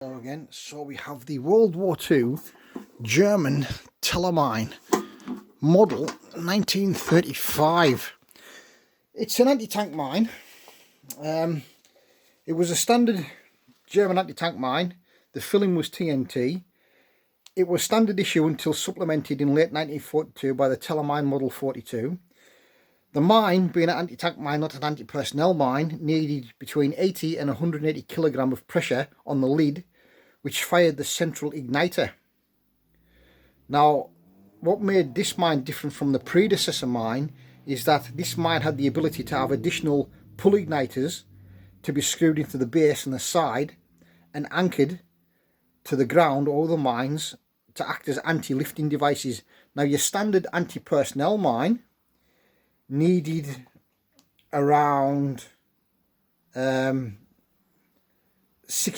Hello again. So we have the World War II German Telemine model 1935. It's an anti-tank mine. It was a standard German anti-tank mine. The filling was TNT. It was standard issue until supplemented in late 1942 by the Telemine Model 42. The mine, being an anti-tank mine, not an anti-personnel mine, needed between 80 and 180 kilogram of pressure on the lid, which fired the central igniter. Now, what made this mine different from the predecessor mine is that this mine had the ability to have additional pull igniters to be screwed into the base and the side and anchored to the ground or the mines to act as anti-lifting devices. Now, your standard anti-personnel mine needed around 6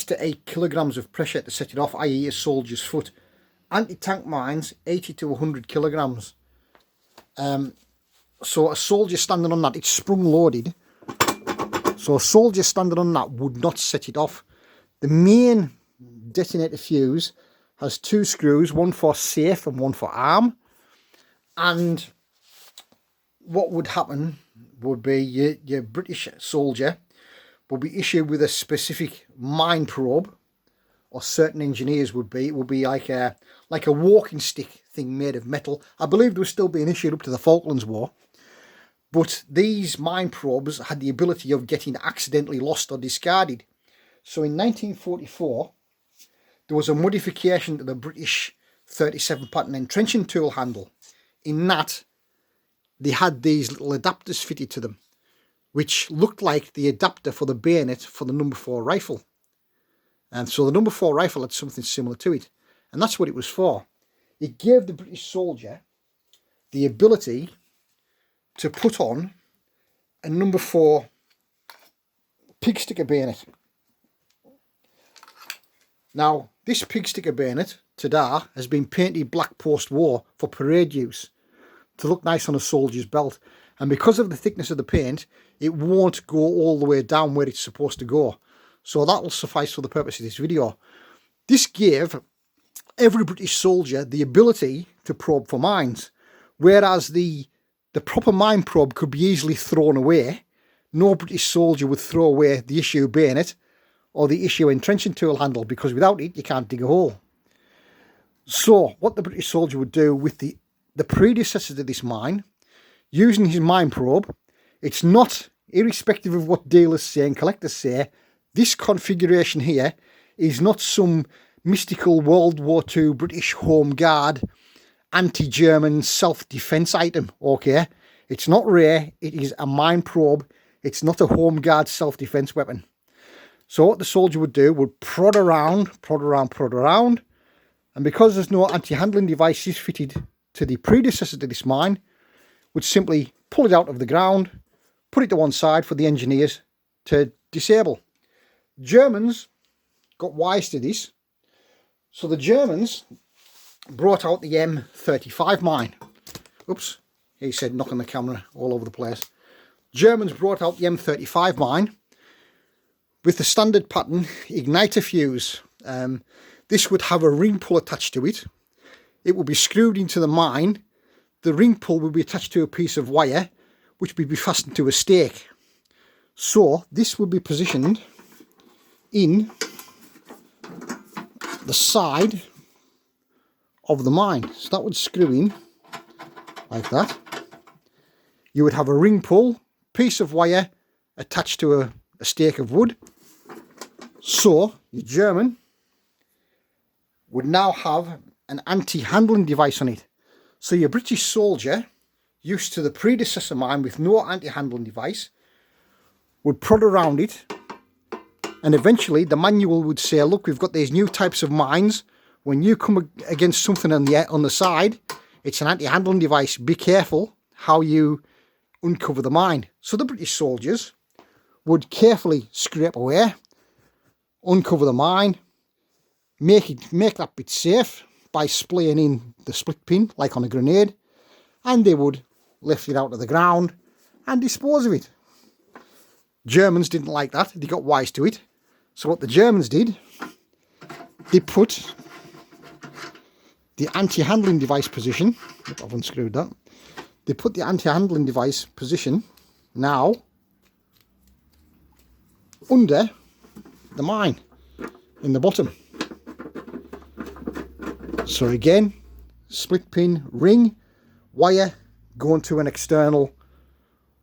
to 8 kilograms of pressure to set it off, i.e. a soldier's foot. Anti-tank mines, 80 to 100 kilograms. So a soldier standing on that, it's sprung loaded. So a soldier standing on that would not set it off. The main detonator fuse has 2 screws, one for safe and one for arm. And what would happen would be your British soldier will be issued with a specific mine probe, or certain engineers would be. It would be like a walking stick thing made of metal. I believe it was still being issued up to the Falklands War. But these mine probes had the ability of getting accidentally lost or discarded. So in 1944, there was a modification to the British 37 pattern entrenching tool handle. In that, they had these little adapters fitted to them, which looked like the adapter for the bayonet for the number 4 rifle. And so the number 4 rifle had something similar to it. And that's what it was for. It gave the British soldier the ability to put on a number 4 pig sticker bayonet. Now, this pig sticker bayonet, today, has been painted black post-war for parade use, to look nice on a soldier's belt. And because of the thickness of the paint, it won't go all the way down where it's supposed to go. So that will suffice for the purpose of this video. This gave every British soldier the ability to probe for mines, whereas the proper mine probe could be easily thrown away. No British soldier would throw away the issue bayonet or the issue entrenching tool handle, because without it you can't dig a hole. So what the British soldier would do with the predecessor to this mine, using his mine probe, it's not, irrespective of what dealers say and collectors say, this configuration here is not some mystical World War II British Home Guard anti-German self-defense item, okay? It's not rare, it is a mine probe, it's not a Home Guard self-defense weapon. So what the soldier would do would prod around, and because there's no anti-handling devices fitted to the predecessor to this mine, would simply pull it out of the ground, put it to one side for the engineers to disable. Germans got wise to this, so the Germans brought out the M35 mine. Oops, he said knocking the camera all over the place. Germans brought out the M35 mine with the standard pattern igniter fuse. This would have a ring pull attached to it. It would be screwed into the mine. The ring pull would be attached to a piece of wire, which would be fastened to a stake. So this would be positioned in the side of the mine. So that would screw in like that. You would have a ring pull, piece of wire attached to a stake of wood. So your German would now have an anti-handling device on it. So your British soldier, used to the predecessor mine with no anti-handling device, would prod around it, and eventually the manual would say, look, we've got these new types of mines. When you come against something on the side, it's an anti-handling device. Be careful how you uncover the mine. So the British soldiers would carefully scrape away, uncover the mine, make that bit safe by splaying in the split pin like on a grenade, and they would lift it out of the ground and dispose of it. Germans didn't like that. They got wise to it. So what the Germans did they put the anti-handling device position. I've unscrewed that. They put the anti-handling device position now under the mine in the bottom. So again, split pin ring, wire going to an external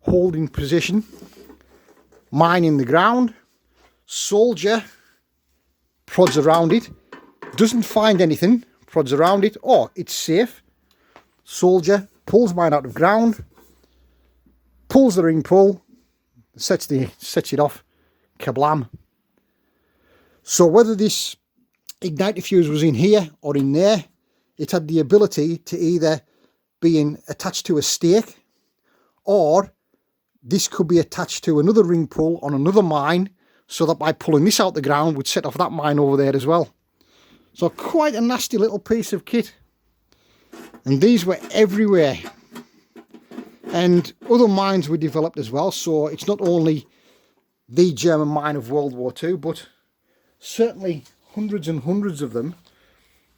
holding position, mine in the ground, soldier prods around it, doesn't find anything, prods around it, oh, it's safe. Soldier pulls mine out of ground, pulls the ring pull, sets it off, kablam. So whether this igniter fuse was in here or in there, it had the ability to either be attached to a stake, or this could be attached to another ring pull on another mine, so that by pulling this out the ground would set off that mine over there as well. So quite a nasty little piece of kit. And these were everywhere. And other mines were developed as well, so it's not only the German mine of World War II, but certainly hundreds and hundreds of them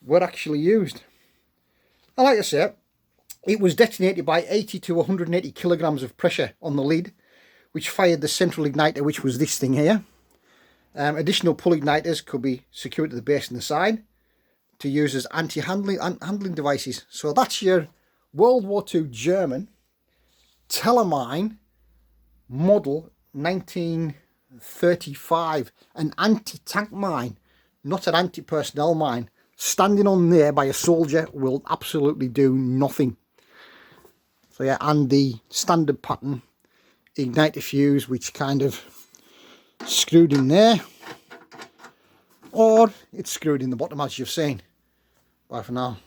were actually used. And like I say, it was detonated by 80 to 180 kilograms of pressure on the lid, which fired the central igniter, which was this thing here. Additional pull igniters could be secured to the base and the side to use as anti-handling devices. So that's your World War II German Telemine model 1935, an anti-tank mine, not an anti-personnel mine. Standing on there by a soldier will absolutely do nothing. So yeah, and the standard pattern igniter fuse, which kind of screwed in there, or it's screwed in the bottom, as you've seen. Bye for now.